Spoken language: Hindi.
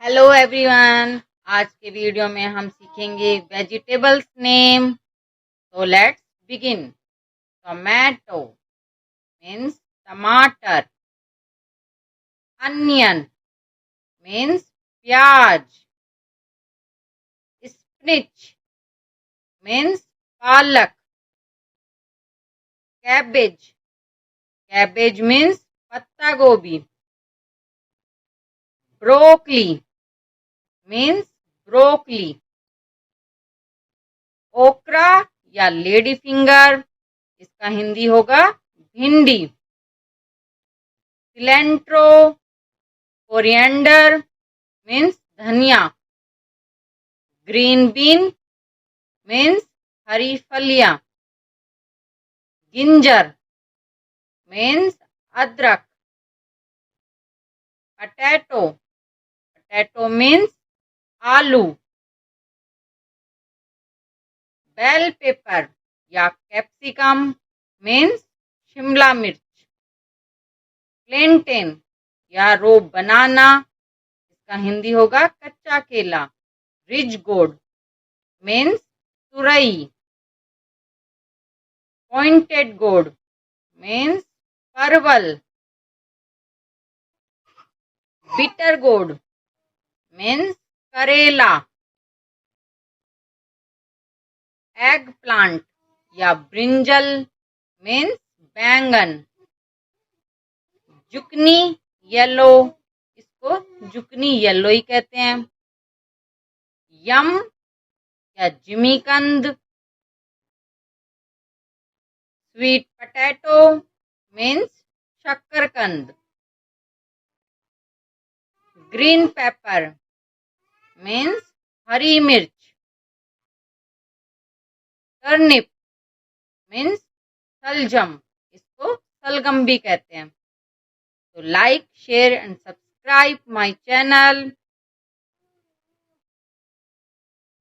Hello everyone. आज के वीडियो में हम सीखेंगे वेजिटेबल्स नेम। तो लेट्स बिगिन। टोमेटो मीन्स टमाटर। अनियन मीन्स प्याज। स्पिनच मीन्स पालक। कैबेज कैबेज मीन्स पत्ता गोभी। Broccoli means broccoli. ओकरा या लेडी फिंगर, इसका हिंदी होगा भिंडी। सिलेंट्रो कोरिएंडर मीन्स धनिया। ग्रीन बीन मीन्स हरी फलियां। जिंजर मीन्स अदरक। पटैटो मीन्स आलू। बेल पेपर या कैप्सिकम मीन्स शिमला मिर्च। प्लेंटेन या रो बनाना, इसका हिंदी होगा कच्चा केला। रिच गोड मीन्स तुरई। पॉइंटेड गोड मीन्स परवल। बिटर गोड मीन्स करेला। एग प्लांट या ब्रिंजल मीन्स बैंगन। जुकनी येलो, इसको जुकनी येलो ही कहते हैं। यम या जिमीकंद। स्वीट पोटैटो मीन्स शक्करकंद। ग्रीन पेपर मीन्स हरी मिर्च। टर्निप मीन्स सलजम, इसको सलगम भी कहते हैं। तो like share and subscribe my channel.